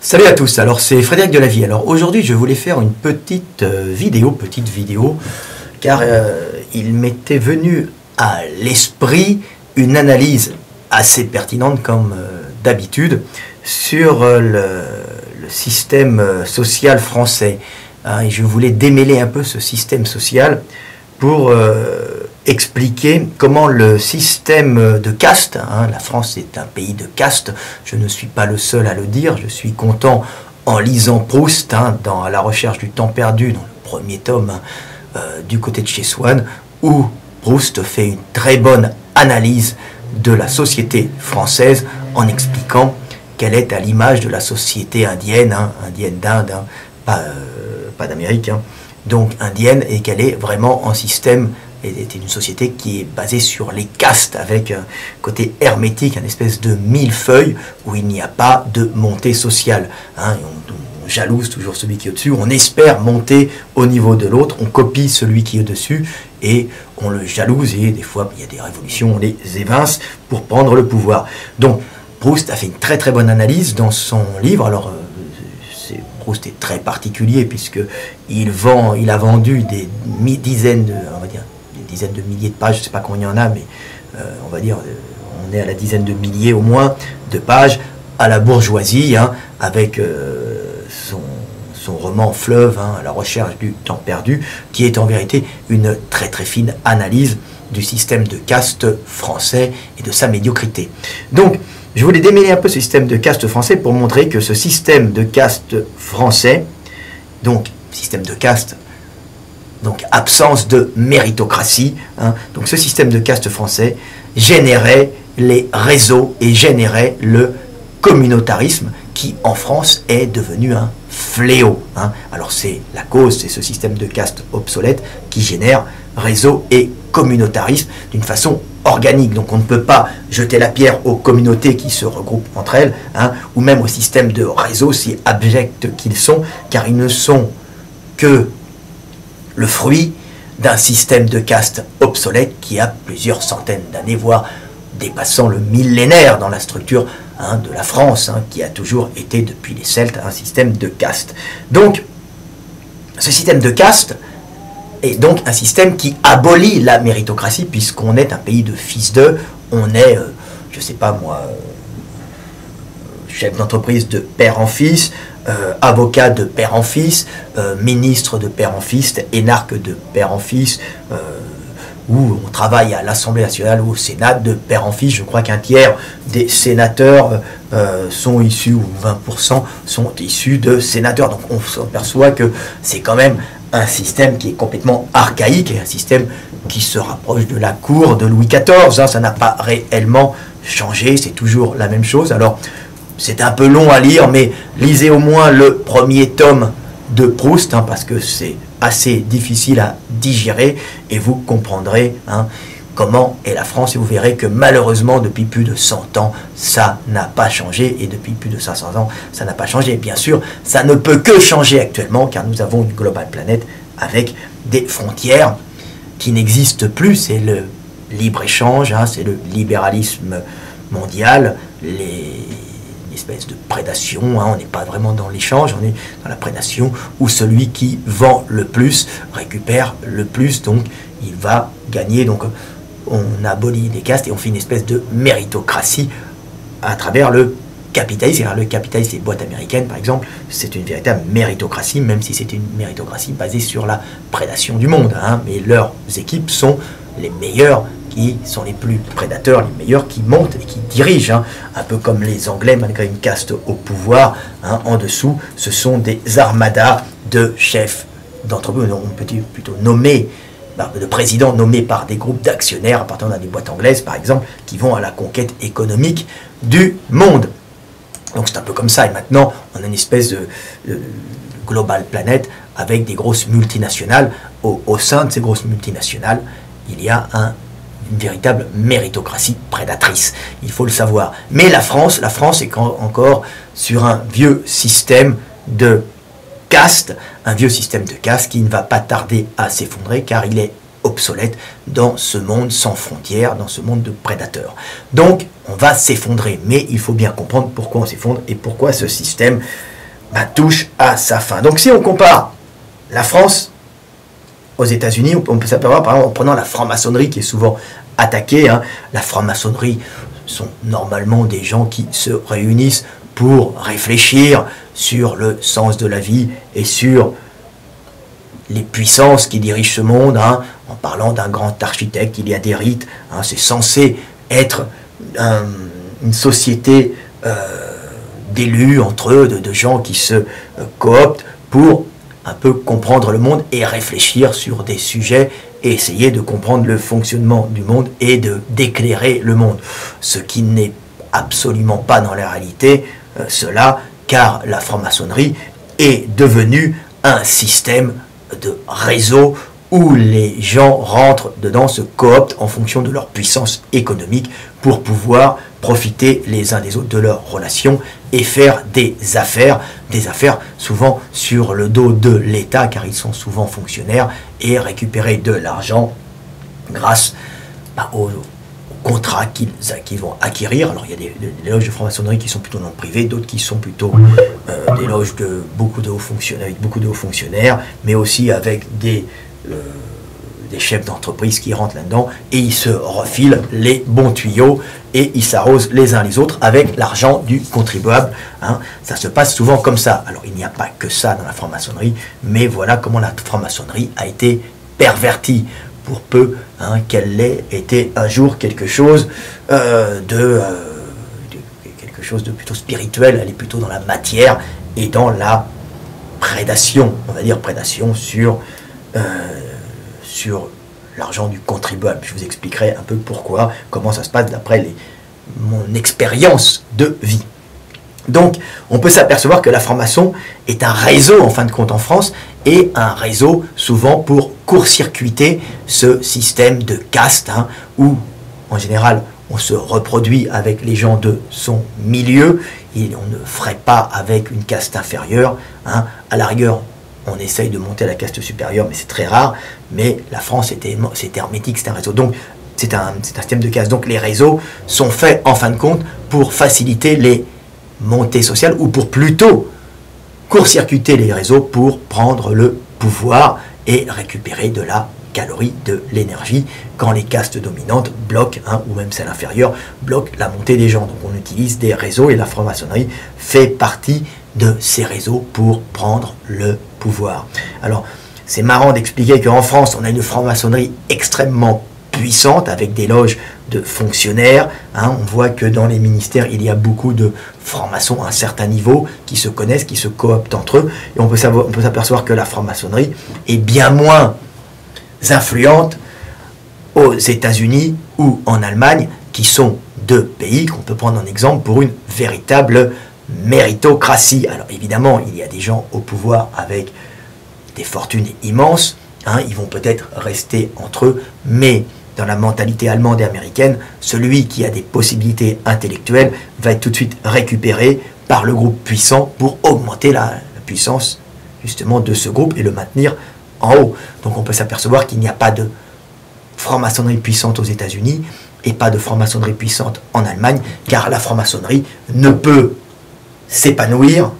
Salut à tous, alors c'est Frédéric Delavie. Alors aujourd'hui je voulais faire une petite vidéo, car il m'était venu à l'esprit une analyse assez pertinente comme d'habitude sur le système social français. Et je voulais démêler un peu ce système social pour expliquer comment le système de caste, la France est un pays de caste, je ne suis pas le seul à le dire, je suis content en lisant Proust, dans À la recherche du temps perdu, dans le premier tome du côté de chez Swann, où Proust fait une très bonne analyse de la société française en expliquant qu'elle est à l'image de la société indienne, indienne d'Inde, pas d'Amérique, donc indienne, et qu'elle est vraiment en système, est une société qui est basée sur les castes, avec un côté hermétique, une espèce de millefeuille où il n'y a pas de montée sociale. On jalouse toujours celui qui est au-dessus, on espère monter au niveau de l'autre, on copie celui qui est au-dessus et on le jalouse, et des fois il y a des révolutions, on les évince pour prendre le pouvoir. Donc Proust a fait une très très bonne analyse dans son livre. Alors Proust est très particulier puisque il a vendu des dizaines de, on va dire, des dizaines de milliers de pages, je ne sais pas combien il y en a, mais on va dire, on est à la dizaine de milliers au moins de pages à la bourgeoisie, avec son roman Fleuve, à la recherche du temps perdu, qui est en vérité une très très fine analyse du système de caste français et de sa médiocrité. Donc, je voulais démêler un peu ce système de caste français pour montrer que ce système de caste français, donc système de caste, donc absence de méritocratie, donc ce système de caste français générait les réseaux et générait le communautarisme qui en France est devenu un fléau. Alors c'est la cause, c'est ce système de caste obsolète qui génère réseau et communautarisme d'une façon organique. Donc on ne peut pas jeter la pierre aux communautés qui se regroupent entre elles, ou même au système de réseau, si abjects qu'ils sont, car ils ne sont que le fruit d'un système de caste obsolète qui a plusieurs centaines d'années, voire dépassant le millénaire dans la structure de la France, qui a toujours été depuis les Celtes un système de caste. Donc ce système de caste est donc un système qui abolit la méritocratie, puisqu'on est un pays de fils d'eux, on est, je ne sais pas moi, chef d'entreprise de père en fils, avocat de père en fils, ministre de père en fils, énarque de père en fils, où on travaille à l'Assemblée nationale ou au Sénat de père en fils. Je crois qu'un tiers des sénateurs sont issus, ou 20% sont issus de sénateurs. Donc on s'aperçoit que c'est quand même un système qui est complètement archaïque, et un système qui se rapproche de la cour de Louis XIV. Ça n'a pas réellement changé, c'est toujours la même chose. Alors c'est un peu long à lire, mais lisez au moins le premier tome de Proust, parce que c'est assez difficile à digérer, et vous comprendrez comment est la France, et vous verrez que malheureusement depuis plus de 100 ans ça n'a pas changé, et depuis plus de 500 ans ça n'a pas changé. Et bien sûr ça ne peut que changer actuellement, car nous avons une globale planète avec des frontières qui n'existent plus. C'est le libre-échange, c'est le libéralisme mondial, une espèce de prédation, on n'est pas vraiment dans l'échange, on est dans la prédation, où celui qui vend le plus récupère le plus, donc il va gagner. Donc on abolit les castes et on fait une espèce de méritocratie à travers le capitalisme. Le capitalisme, les boîtes américaines par exemple, c'est une véritable méritocratie, même si c'est une méritocratie basée sur la prédation du monde, mais leurs équipes sont les meilleurs, qui sont les plus prédateurs, les meilleurs qui montent et qui dirigent, un peu comme les Anglais, malgré une caste au pouvoir, en dessous, ce sont des armadas de chefs d'entreprise, on peut plutôt nommer, de présidents nommés par des groupes d'actionnaires appartenant à des boîtes anglaises, par exemple, qui vont à la conquête économique du monde. Donc c'est un peu comme ça, et maintenant on a une espèce de globale planète avec des grosses multinationales. Au sein de ces grosses multinationales, il y a une véritable méritocratie prédatrice, il faut le savoir. Mais la France est encore sur un vieux système de caste, qui ne va pas tarder à s'effondrer, car il est obsolète dans ce monde sans frontières, dans ce monde de prédateurs. Donc on va s'effondrer, mais il faut bien comprendre pourquoi on s'effondre et pourquoi ce système touche à sa fin. Donc si on compare la France aux États-Unis, on peut s'apercevoir par exemple en prenant la franc-maçonnerie qui est souvent attaquée. La franc-maçonnerie sont normalement des gens qui se réunissent pour réfléchir sur le sens de la vie et sur les puissances qui dirigent ce monde. En parlant d'un grand architecte, il y a des rites. C'est censé être une société d'élus entre eux, de gens qui se cooptent pour un peu comprendre le monde et réfléchir sur des sujets et essayer de comprendre le fonctionnement du monde et d'éclairer le monde. Ce qui n'est absolument pas dans la réalité cela, car la franc-maçonnerie est devenue un système de réseau où les gens rentrent dedans, se cooptent en fonction de leur puissance économique pour pouvoir profiter les uns des autres de leurs relations et faire des affaires souvent sur le dos de l'État, car ils sont souvent fonctionnaires, et récupérer de l'argent grâce aux contrats qu'ils vont acquérir. Alors il y a des loges de franc-maçonnerie qui sont plutôt non privées, d'autres qui sont plutôt des loges de beaucoup de hauts fonctionnaires, mais aussi avec des chefs d'entreprise qui rentrent là-dedans et ils se refilent les bons tuyaux et ils s'arrosent les uns les autres avec l'argent du contribuable. Ça se passe souvent comme ça. Alors il n'y a pas que ça dans la franc-maçonnerie, mais voilà comment la franc-maçonnerie a été pervertie, pour peu qu'elle ait été un jour quelque chose quelque chose de plutôt spirituel. Elle est plutôt dans la matière et dans la prédation, on va dire prédation sur l'argent du contribuable. Je vous expliquerai un peu pourquoi, comment ça se passe d'après mon expérience de vie. Donc, on peut s'apercevoir que la franc-maçon est un réseau, en fin de compte, en France, et un réseau souvent pour court-circuiter ce système de caste, où, en général, on se reproduit avec les gens de son milieu, et on ne ferait pas avec une caste inférieure. À la rigueur, on essaye de monter à la caste supérieure, mais c'est très rare. Mais la France, c'était hermétique, c'est un réseau. Donc, c'est un système de caste. Donc, les réseaux sont faits, en fin de compte, pour faciliter les montées sociales, ou pour plutôt court-circuiter les réseaux pour prendre le pouvoir et récupérer de la calorie, de l'énergie, quand les castes dominantes bloquent, ou même celles inférieures, bloquent la montée des gens. Donc, on utilise des réseaux et la franc-maçonnerie fait partie de ces réseaux pour prendre le pouvoir. Alors, c'est marrant d'expliquer qu'en France, on a une franc-maçonnerie extrêmement puissante, avec des loges de fonctionnaires. On voit que dans les ministères, il y a beaucoup de francs-maçons à un certain niveau, qui se connaissent, qui se cooptent entre eux. Et on peut s'apercevoir que la franc-maçonnerie est bien moins influente aux États-Unis ou en Allemagne, qui sont deux pays qu'on peut prendre en exemple pour une véritable méritocratie. Alors évidemment, il y a des gens au pouvoir avec des fortunes immenses, ils vont peut-être rester entre eux, mais dans la mentalité allemande et américaine, celui qui a des possibilités intellectuelles va être tout de suite récupéré par le groupe puissant pour augmenter la puissance justement de ce groupe et le maintenir en haut. Donc on peut s'apercevoir qu'il n'y a pas de franc-maçonnerie puissante aux États-Unis et pas de franc-maçonnerie puissante en Allemagne, car la franc-maçonnerie ne peut s'épanouir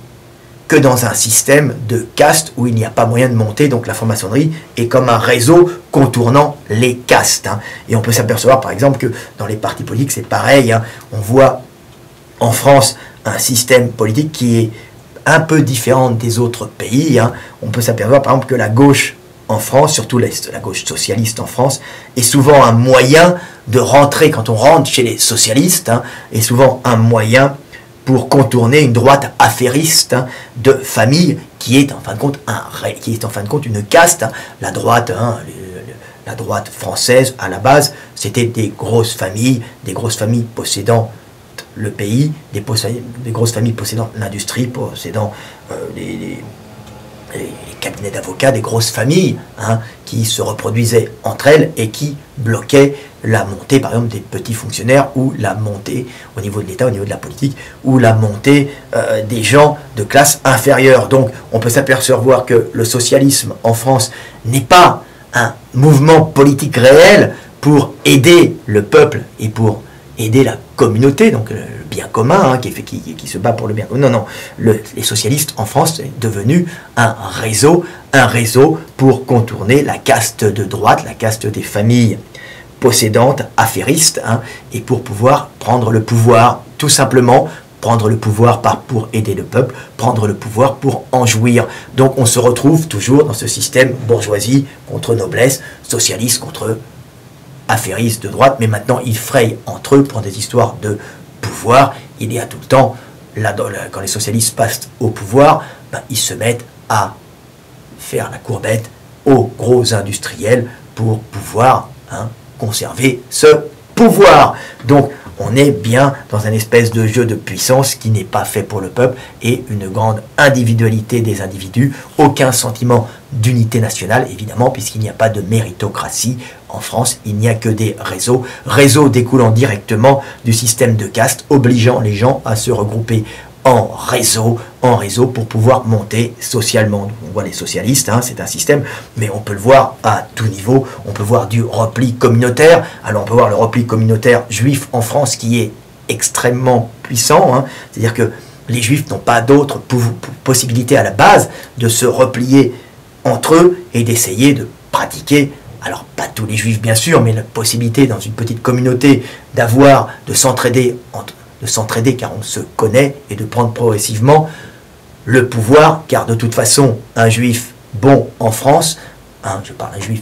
que dans un système de caste où il n'y a pas moyen de monter. Donc la franc-maçonnerie est comme un réseau contournant les castes. Et on peut s'apercevoir par exemple que dans les partis politiques c'est pareil. On voit en France un système politique qui est un peu différent des autres pays. On peut s'apercevoir par exemple que la gauche en France, surtout la gauche socialiste en France, est souvent un moyen de rentrer, quand on rentre chez les socialistes, est souvent un moyen pour contourner une droite affairiste de famille qui est en fin de compte une caste. La droite, la droite française à la base, c'était des grosses familles possédant le pays, des grosses familles possédant l'industrie, possédant les cabinets d'avocats, des grosses familles qui se reproduisaient entre elles et qui bloquaient la montée, par exemple, des petits fonctionnaires, ou la montée au niveau de l'État, au niveau de la politique, ou la montée des gens de classe inférieure. Donc, on peut s'apercevoir que le socialisme en France n'est pas un mouvement politique réel pour aider le peuple et pour aider la communauté. Donc, le bien commun, hein, qui se bat pour le bien commun. Non, non, les socialistes en France, c'est devenu un réseau pour contourner la caste de droite, la caste des familles possédantes, affairistes, hein, et pour pouvoir prendre le pouvoir, tout simplement, prendre le pouvoir pour aider le peuple, prendre le pouvoir pour en jouir. Donc on se retrouve toujours dans ce système bourgeoisie contre noblesse, socialiste contre affairistes de droite, mais maintenant ils frayent entre eux pour des histoires de pouvoir. Il y a tout le temps, quand les socialistes passent au pouvoir, ben, ils se mettent à faire la courbette aux gros industriels pour pouvoir conserver ce pouvoir. Donc on est bien dans un espèce de jeu de puissance qui n'est pas fait pour le peuple et une grande individualité des individus, aucun sentiment d'unité nationale, évidemment, puisqu'il n'y a pas de méritocratie en France, il n'y a que des réseaux découlant directement du système de caste, obligeant les gens à se regrouper en réseau pour pouvoir monter socialement. On voit les socialistes, hein, c'est un système, mais on peut le voir à tout niveau. On peut voir du repli communautaire. Alors on peut voir le repli communautaire juif en France qui est extrêmement puissant, hein. C'est-à-dire que les juifs n'ont pas d'autre possibilité à la base de se replier entre eux et d'essayer de pratiquer, alors pas tous les juifs bien sûr, mais la possibilité dans une petite communauté de s'entraider car on se connaît, et de prendre progressivement le pouvoir, car de toute façon, un juif bon en France, je parle d'un juif,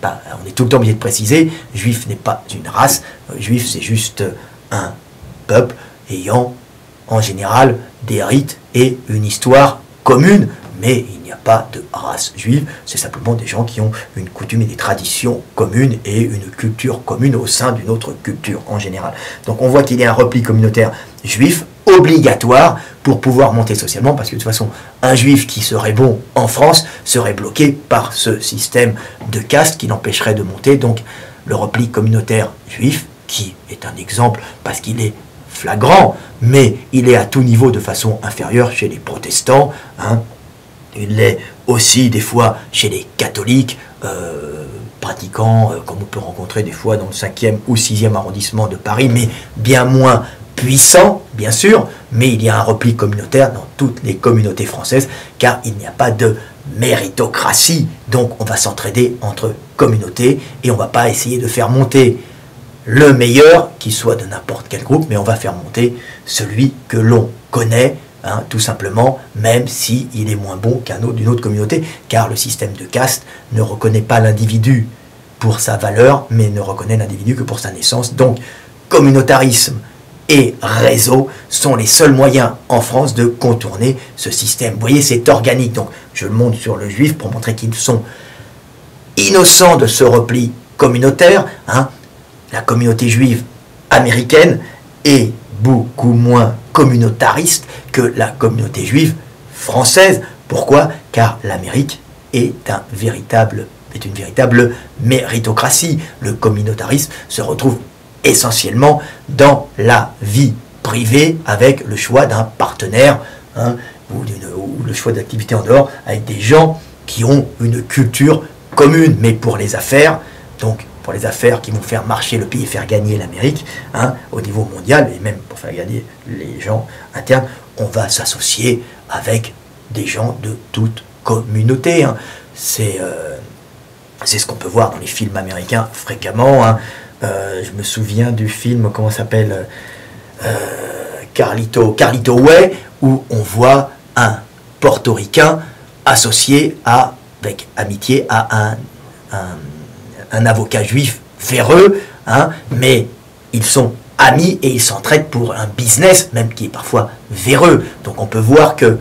on est tout le temps obligé de préciser, juif n'est pas une race, juif c'est juste un peuple ayant en général des rites et une histoire commune, mais il n'y a pas de race juive, c'est simplement des gens qui ont une coutume et des traditions communes et une culture commune au sein d'une autre culture en général. Donc on voit qu'il y a un repli communautaire juif obligatoire pour pouvoir monter socialement, parce que de toute façon, un juif qui serait bon en France serait bloqué par ce système de caste qui l'empêcherait de monter. Donc le repli communautaire juif, qui est un exemple parce qu'il est flagrant, mais il est à tout niveau de façon inférieure chez les protestants, hein. Il l'est aussi des fois chez les catholiques, pratiquants, comme on peut rencontrer des fois dans le 5e ou 6e arrondissement de Paris, mais bien moins puissant, bien sûr, mais il y a un repli communautaire dans toutes les communautés françaises, car il n'y a pas de méritocratie, donc on va s'entraider entre communautés, et on ne va pas essayer de faire monter le meilleur, qui soit de n'importe quel groupe, mais on va faire monter celui que l'on connaît, hein, tout simplement, même s'il est moins bon qu'un autre d'une autre communauté, car le système de caste ne reconnaît pas l'individu pour sa valeur, mais ne reconnaît l'individu que pour sa naissance. Donc, communautarisme et réseau sont les seuls moyens en France de contourner ce système. Vous voyez, c'est organique. Donc, je le montre sur le juif pour montrer qu'ils sont innocents de ce repli communautaire, hein. La communauté juive américaine est beaucoup moins communautariste que la communauté juive française. Pourquoi? Car l'Amérique est une véritable méritocratie. Le communautarisme se retrouve essentiellement dans la vie privée, avec le choix d'un partenaire, hein, ou le choix d'activité en dehors, avec des gens qui ont une culture commune. Mais pour les affaires, donc pour les affaires qui vont faire marcher le pays et faire gagner l'Amérique, hein, au niveau mondial, et même pour faire gagner les gens internes, on va s'associer avec des gens de toute communauté, hein. C'est ce qu'on peut voir dans les films américains fréquemment, hein. Je me souviens du film, comment s'appelle, Carlito Way, où on voit un portoricain associé avec amitié à un avocat juif véreux, hein, mais ils sont amis et ils s'entraident pour un business, même qui est parfois véreux. Donc on peut voir que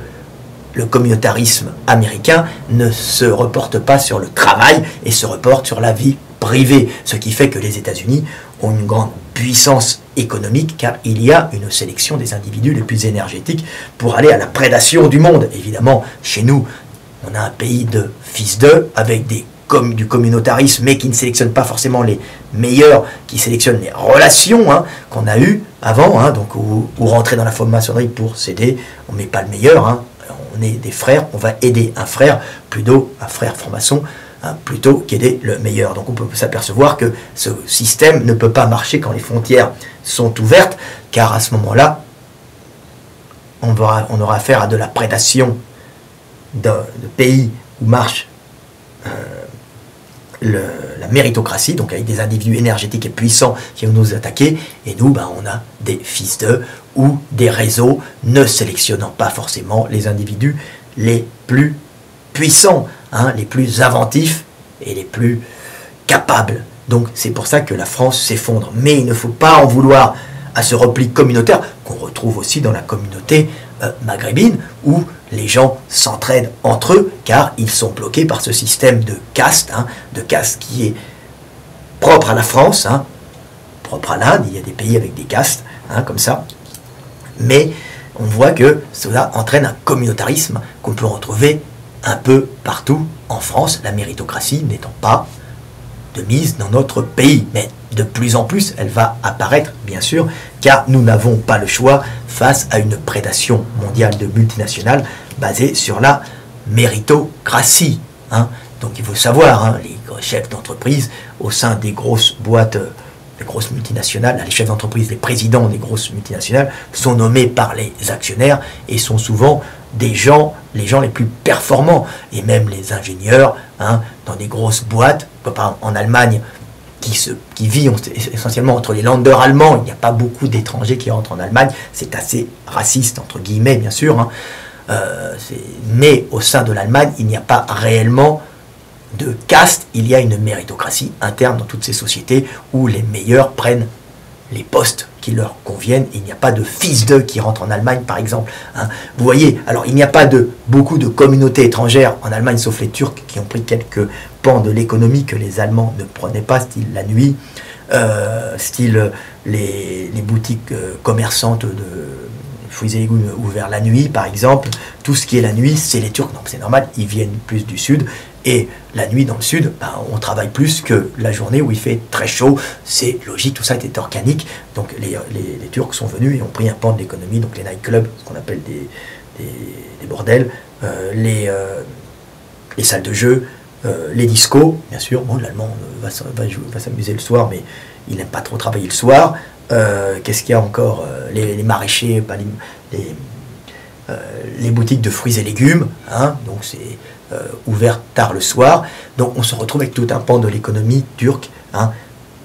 le communautarisme américain ne se reporte pas sur le travail et se reporte sur la vie privée, ce qui fait que les États-Unis ont une grande puissance économique, car il y a une sélection des individus les plus énergétiques pour aller à la prédation du monde. Évidemment, chez nous, on a un pays de fils d'eux, avec du communautarisme, mais qui ne sélectionne pas forcément les meilleurs, qui sélectionne les relations, hein, qu'on a eues avant, hein, donc ou rentrer dans la franc-maçonnerie pour s'aider, on ne met pas le meilleur, hein, on est des frères, on va aider un frère, plutôt un frère franc-maçon, hein, plutôt qu'aider le meilleur. Donc on peut s'apercevoir que ce système ne peut pas marcher quand les frontières sont ouvertes, car à ce moment-là, on aura affaire à de la prédation de pays où marche la méritocratie, donc avec des individus énergétiques et puissants qui vont nous attaquer, et nous, on a des fils d'eux ou des réseaux ne sélectionnant pas forcément les individus les plus puissants, les plus inventifs et les plus capables. Donc c'est pour ça que la France s'effondre. Mais il ne faut pas en vouloir à ce repli communautaire qu'on retrouve aussi dans la communauté maghrébine, où les gens s'entraident entre eux, car ils sont bloqués par ce système de caste, qui est propre à la France, propre à l'Inde. Il y a des pays avec des castes, comme ça. Mais on voit que cela entraîne un communautarisme qu'on peut retrouver un peu partout en France, la méritocratie n'étant pas de mise dans notre pays. Mais de plus en plus, elle va apparaître, bien sûr, car nous n'avons pas le choix face à une prédation mondiale de multinationales basée sur la méritocratie. Donc il faut savoir, les chefs d'entreprise au sein des grosses boîtes, les grosses multinationales, les chefs d'entreprise, les présidents des grosses multinationales sont nommés par les actionnaires et sont souvent les gens les plus performants, et même les ingénieurs dans des grosses boîtes, comme par exemple en Allemagne, qui vit essentiellement entre les Länder allemands. Il n'y a pas beaucoup d'étrangers qui rentrent en Allemagne, c'est assez raciste entre guillemets bien sûr, mais au sein de l'Allemagne il n'y a pas réellement de caste, il y a une méritocratie interne dans toutes ces sociétés où les meilleurs prennent les postes qui leur conviennent. Il n'y a pas de fils d'eux qui rentrent en Allemagne, par exemple. Vous voyez, alors il n'y a pas beaucoup de communautés étrangères en Allemagne, sauf les Turcs qui ont pris quelques pans de l'économie que les Allemands ne prenaient pas, style la nuit, style les boutiques commerçantes de fruits et légumes ouverts la nuit, par exemple. Tout ce qui est la nuit, c'est les Turcs. Donc c'est normal, ils viennent plus du sud. Et la nuit dans le sud, on travaille plus que la journée où il fait très chaud. C'est logique, tout ça était organique. Donc les Turcs sont venus et ont pris un pan de l'économie. Donc les nightclubs, ce qu'on appelle des bordels, les salles de jeu, les discos, bien sûr. Bon, l'Allemand va s'amuser le soir, mais il n'aime pas trop travailler le soir. Qu'est-ce qu'il y a encore, les maraîchers, les boutiques de fruits et légumes, donc c'est ouvert tard le soir. Donc on se retrouve avec tout un pan de l'économie turque,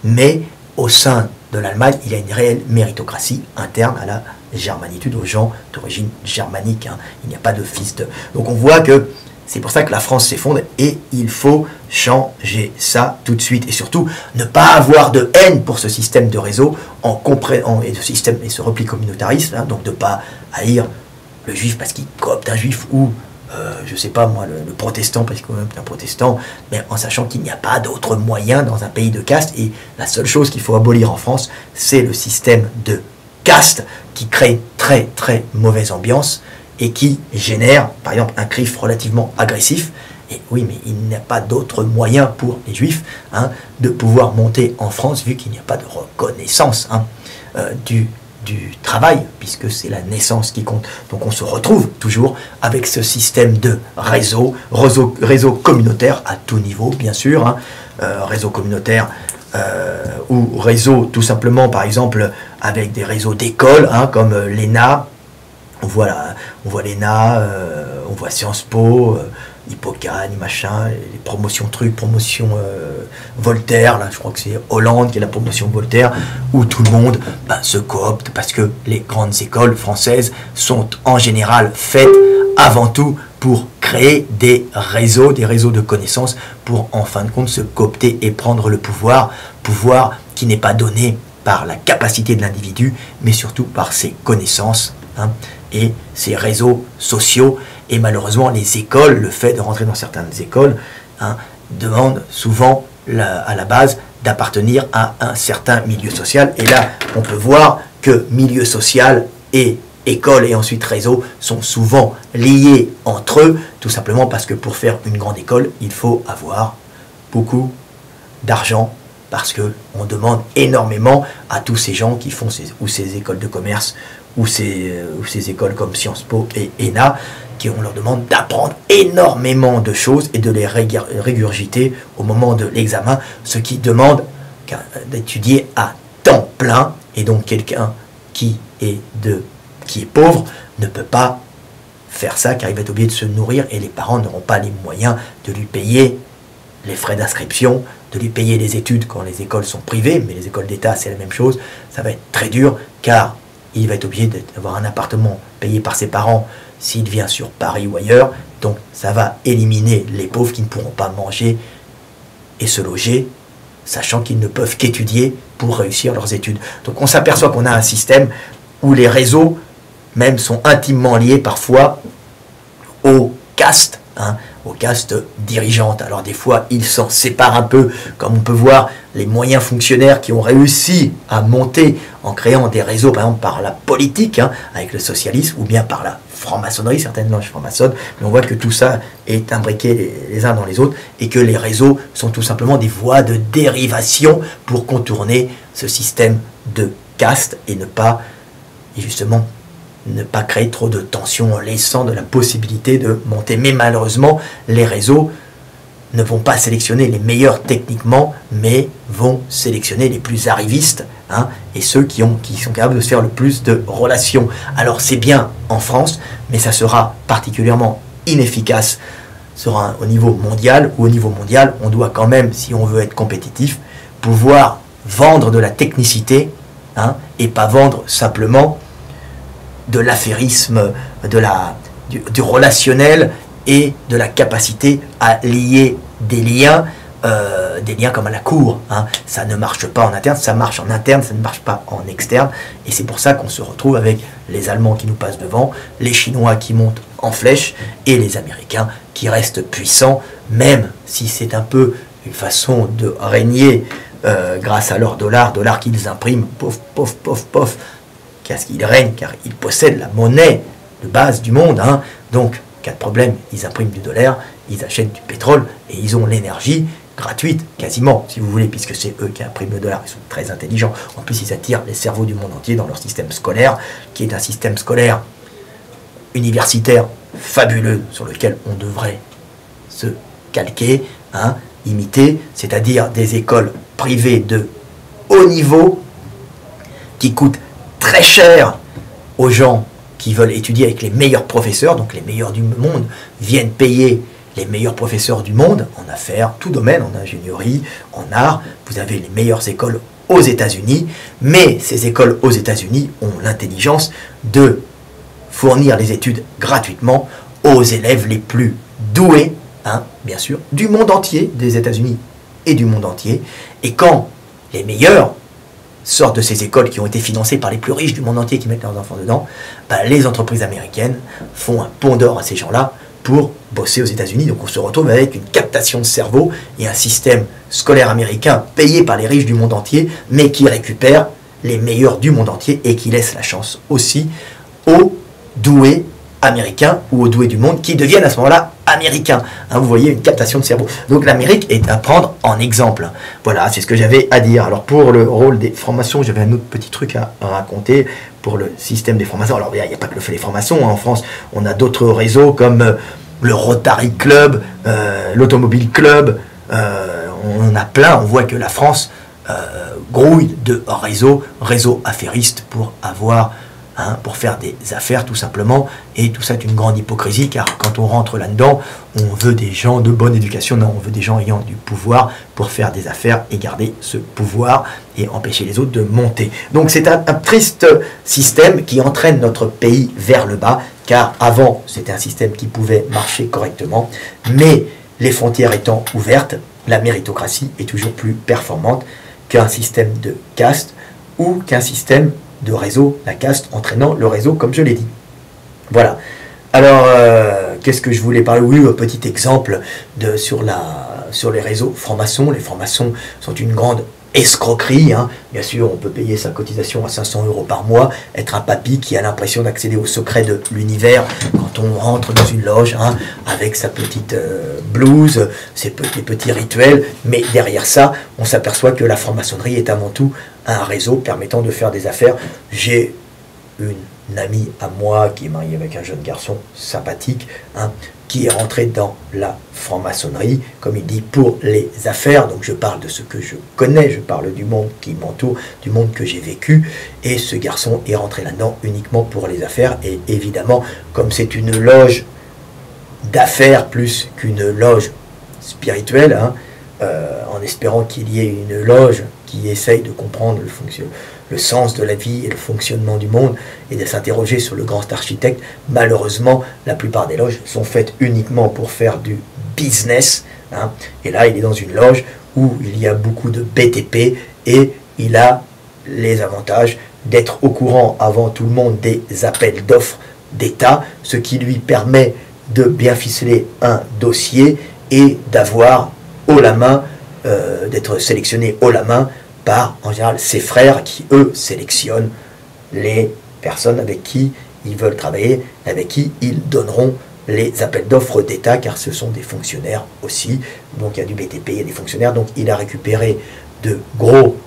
mais au sein de l'Allemagne, il y a une réelle méritocratie interne à la germanitude, aux gens d'origine germanique. Il n'y a pas de fils de... Donc on voit que c'est pour ça que la France s'effondre et il faut changer ça tout de suite. Et surtout, ne pas avoir de haine pour ce système de réseau en comprenant et ce repli communautariste, donc de ne pas haïr le juif parce qu'il coopte un juif ou, je sais pas moi, le protestant parce qu'il coopte un protestant, mais en sachant qu'il n'y a pas d'autre moyen dans un pays de caste. Et la seule chose qu'il faut abolir en France, c'est le système de caste qui crée très très mauvaise ambiance et qui génère, par exemple, un CRIF relativement agressif. Et oui, mais il n'y a pas d'autre moyen pour les Juifs de pouvoir monter en France, vu qu'il n'y a pas de reconnaissance du travail, puisque c'est la naissance qui compte. Donc on se retrouve toujours avec ce système de réseau communautaire à tout niveau, bien sûr, réseau communautaire ou réseau tout simplement, par exemple, avec des réseaux d'écoles, comme l'ENA. On voit l'ENA, on voit Sciences Po, Hippocane, machin, les promotions trucs, promotion Voltaire, là je crois que c'est Hollande qui est la promotion Voltaire, où tout le monde se coopte parce que les grandes écoles françaises sont en général faites avant tout pour créer des réseaux de connaissances, pour en fin de compte se coopter et prendre le pouvoir qui n'est pas donné par la capacité de l'individu, mais surtout par ses connaissances et ses réseaux sociaux. Et malheureusement, les écoles, le fait de rentrer dans certaines écoles, demande souvent à la base d'appartenir à un certain milieu social. Et là, on peut voir que milieu social et école et ensuite réseau sont souvent liés entre eux, tout simplement parce que pour faire une grande école, il faut avoir beaucoup d'argent, parce qu'on demande énormément à tous ces gens qui font ces écoles de commerce ou ces écoles comme Sciences Po et ENA, on leur demande d'apprendre énormément de choses et de les régurgiter au moment de l'examen, ce qui demande d'étudier à temps plein. Et donc quelqu'un qui est pauvre ne peut pas faire ça car il va être obligé de se nourrir et les parents n'auront pas les moyens de lui payer les frais d'inscription, de lui payer les études quand les écoles sont privées, mais les écoles d'État c'est la même chose. Ça va être très dur car il va être obligé d'avoir un appartement payé par ses parents s'il vient sur Paris ou ailleurs. Donc ça va éliminer les pauvres qui ne pourront pas manger et se loger, sachant qu'ils ne peuvent qu'étudier pour réussir leurs études. Donc on s'aperçoit qu'on a un système où les réseaux même sont intimement liés parfois aux castes, aux castes dirigeantes. Alors des fois, ils s'en séparent un peu, comme on peut voir les moyens fonctionnaires qui ont réussi à monter en créant des réseaux, par exemple par la politique, avec le socialisme, ou bien par la franc-maçonnerie, certaines loges franc-maçonnes, mais on voit que tout ça est imbriqué les uns dans les autres, et que les réseaux sont tout simplement des voies de dérivation pour contourner ce système de caste et justement, ne pas créer trop de tensions en laissant de la possibilité de monter. Mais malheureusement, les réseaux ne vont pas sélectionner les meilleurs techniquement, mais vont sélectionner les plus arrivistes, et ceux qui sont capables de se faire le plus de relations. Alors c'est bien en France, mais ça sera particulièrement inefficace au niveau mondial, où au niveau mondial, on doit quand même, si on veut être compétitif, pouvoir vendre de la technicité, et pas vendre simplement de l'affairisme, du relationnel et de la capacité à lier des liens comme à la cour. Ça ne marche pas en interne, ça marche en interne, ça ne marche pas en externe. Et c'est pour ça qu'on se retrouve avec les Allemands qui nous passent devant, les Chinois qui montent en flèche et les Américains qui restent puissants, même si c'est un peu une façon de régner grâce à leur dollar qu'ils impriment, pof, pof, pof, pof. Qu'est-ce qu'ils règnent car ils possèdent la monnaie de base du monde. Donc, cas de problème, ils impriment du dollar, ils achètent du pétrole et ils ont l'énergie gratuite, quasiment, si vous voulez, puisque c'est eux qui impriment le dollar. Ils sont très intelligents. En plus, ils attirent les cerveaux du monde entier dans leur système scolaire, qui est un système scolaire universitaire fabuleux sur lequel on devrait se calquer, imiter, c'est-à-dire des écoles privées de haut niveau qui coûtent très cher aux gens qui veulent étudier avec les meilleurs professeurs, donc les meilleurs du monde viennent payer les meilleurs professeurs du monde, en affaires, tout domaine, en ingénierie, en art. Vous avez les meilleures écoles aux États-Unis, mais ces écoles aux États-Unis ont l'intelligence de fournir les études gratuitement aux élèves les plus doués, bien sûr, du monde entier, des États-Unis et du monde entier. Et quand les meilleurs sortent de ces écoles qui ont été financées par les plus riches du monde entier qui mettent leurs enfants dedans, les entreprises américaines font un pont d'or à ces gens-là pour bosser aux États-Unis. Donc on se retrouve avec une captation de cerveau et un système scolaire américain payé par les riches du monde entier, mais qui récupère les meilleurs du monde entier et qui laisse la chance aussi aux doués américains ou aux doués du monde qui deviennent à ce moment-là américains. Vous voyez, une captation de cerveau. Donc l'Amérique est à prendre en exemple. Voilà, c'est ce que j'avais à dire. Alors pour le rôle des formations, j'avais un autre petit truc à raconter pour le système des formations. Alors il n'y a pas que le fait des formations. En France, on a d'autres réseaux comme le Rotary Club, l'Automobile Club. On a plein. On voit que la France grouille de réseaux affairistes pour avoir pour faire des affaires tout simplement, et tout ça est une grande hypocrisie car quand on rentre là-dedans, on veut des gens de bonne éducation, non, on veut des gens ayant du pouvoir pour faire des affaires et garder ce pouvoir et empêcher les autres de monter. Donc c'est un triste système qui entraîne notre pays vers le bas, car avant c'était un système qui pouvait marcher correctement, mais les frontières étant ouvertes, la méritocratie est toujours plus performante qu'un système de caste ou qu'un système de réseau, la caste entraînant le réseau, comme je l'ai dit. Voilà. Alors, qu'est-ce que je voulais parler? Oui, un petit exemple sur les réseaux francs-maçons. Les francs-maçons sont une grande escroquerie. Bien sûr, on peut payer sa cotisation à 500 € par mois, être un papy qui a l'impression d'accéder au secret de l'univers quand on rentre dans une loge avec sa petite blouse, ses petits rituels. Mais derrière ça, on s'aperçoit que la franc-maçonnerie est avant tout un réseau permettant de faire des affaires. J'ai une ami à moi qui est marié avec un jeune garçon sympathique, hein, qui est rentré dans la franc-maçonnerie, comme il dit, pour les affaires. Donc je parle de ce que je connais, je parle du monde qui m'entoure, du monde que j'ai vécu, et ce garçon est rentré là-dedans uniquement pour les affaires. Et évidemment, comme c'est une loge d'affaires plus qu'une loge spirituelle, hein, en espérant qu'il y ait une loge qui essaye de comprendre le sens de la vie et le fonctionnement du monde et de s'interroger sur le grand architecte. Malheureusement, la plupart des loges sont faites uniquement pour faire du business, hein. Et là, il est dans une loge où il y a beaucoup de BTP et il a les avantages d'être au courant avant tout le monde des appels d'offres d'État, ce qui lui permet de bien ficeler un dossier et d'avoir haut la main, d'être sélectionné haut la main par, en général, ses frères qui, eux, sélectionnent les personnes avec qui ils veulent travailler, avec qui ils donneront les appels d'offres d'État, car ce sont des fonctionnaires aussi. Donc il y a du BTP, il y a des fonctionnaires. Donc il a récupéré de gros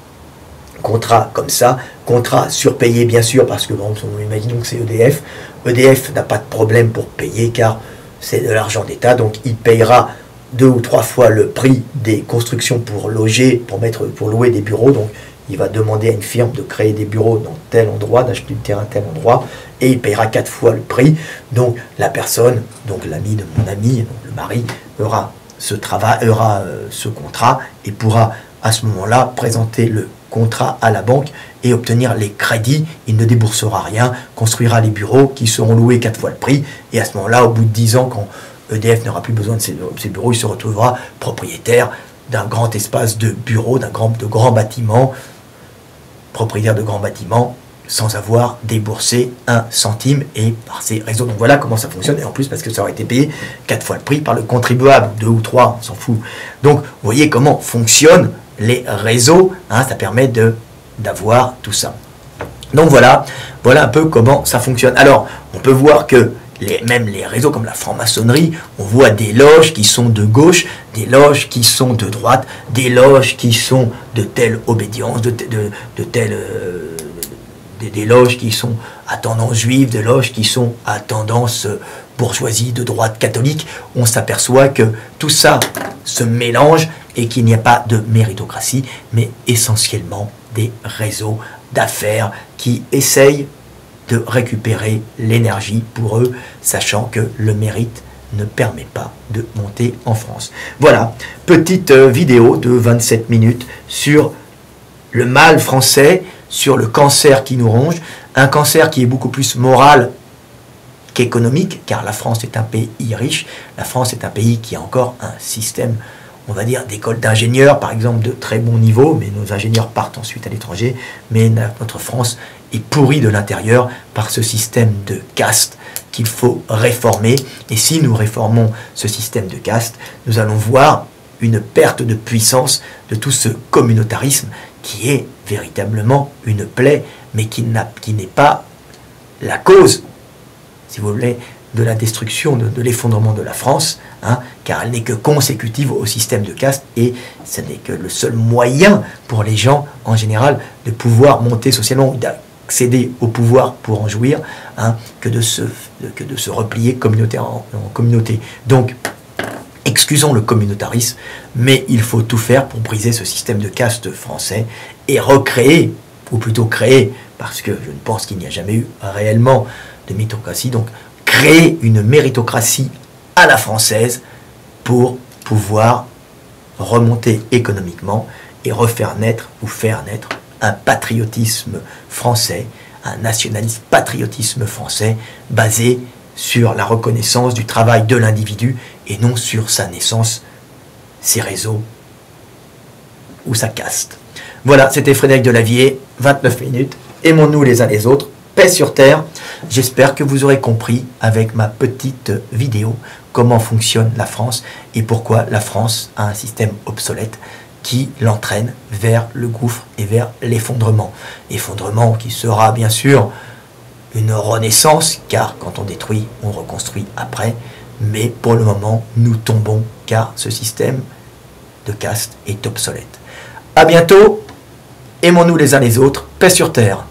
contrats comme ça, contrats surpayés bien sûr, parce que bon, imaginons que c'est EDF. EDF n'a pas de problème pour payer, car c'est de l'argent d'État, donc il payera 2 ou 3 fois le prix des constructions pour loger, pour louer des bureaux. Donc il va demander à une firme de créer des bureaux dans tel endroit, d'acheter du terrain à tel endroit, et il payera 4 fois le prix. Donc la personne, donc l'ami de mon ami, donc le mari, aura ce contrat et pourra à ce moment-là présenter le contrat à la banque et obtenir les crédits. Il ne déboursera rien, construira les bureaux qui seront loués 4 fois le prix, et à ce moment-là, au bout de 10 ans, quand EDF n'aura plus besoin de ces bureaux, il se retrouvera propriétaire d'un grand espace de bureaux, de grands bâtiments, propriétaire de grands bâtiments, sans avoir déboursé un centime, et par ces réseaux. Donc voilà comment ça fonctionne, et en plus parce que ça aurait été payé 4 fois le prix par le contribuable, 2 ou 3, on s'en fout. Donc vous voyez comment fonctionnent les réseaux, hein, ça permet d'avoir tout ça. Donc voilà un peu comment ça fonctionne. Alors on peut voir que même les réseaux comme la franc-maçonnerie, on voit des loges qui sont de gauche, des loges qui sont de droite, des loges qui sont de telle obédience, des loges qui sont à tendance juive, des loges qui sont à tendance bourgeoisie de droite catholique. On s'aperçoit que tout ça se mélange et qu'il n'y a pas de méritocratie, mais essentiellement des réseaux d'affaires qui essayent de récupérer l'énergie pour eux, sachant que le mérite ne permet pas de monter en France. Voilà, petite vidéo de 27 minutes sur le mal français, sur le cancer qui nous ronge, un cancer qui est beaucoup plus moral qu'économique, car la France est un pays riche, la France est un pays qui a encore un système, on va dire, d'école d'ingénieurs, par exemple, de très bon niveau, mais nos ingénieurs partent ensuite à l'étranger, mais notre France est pourrie de l'intérieur par ce système de caste qu'il faut réformer. Et si nous réformons ce système de caste, nous allons voir une perte de puissance de tout ce communautarisme qui est véritablement une plaie, mais qui n'est pas la cause, si vous voulez, de la destruction, de l'effondrement de la France, hein, car elle n'est que consécutive au système de caste, et ce n'est que le seul moyen pour les gens, en général, de pouvoir monter socialement, d'accéder au pouvoir pour en jouir, hein, que de se replier communautaire en communauté. Donc, excusons le communautarisme, mais il faut tout faire pour briser ce système de caste français et recréer, ou plutôt créer, parce que je ne pense qu'il n'y a jamais eu réellement de méritocratie, donc créer une méritocratie à la française pour pouvoir remonter économiquement et refaire naître ou faire naître un patriotisme français, un nationalisme patriotisme français basé sur la reconnaissance du travail de l'individu et non sur sa naissance, ses réseaux ou sa caste. Voilà, c'était Frédéric Delavier, 29 minutes, aimons-nous les uns les autres, paix sur terre. J'espère que vous aurez compris avec ma petite vidéo comment fonctionne la France et pourquoi la France a un système obsolète qui l'entraîne vers le gouffre et vers l'effondrement. Effondrement qui sera bien sûr une renaissance, car quand on détruit, on reconstruit après. Mais pour le moment, nous tombons, car ce système de caste est obsolète. À bientôt, aimons-nous les uns les autres, paix sur terre.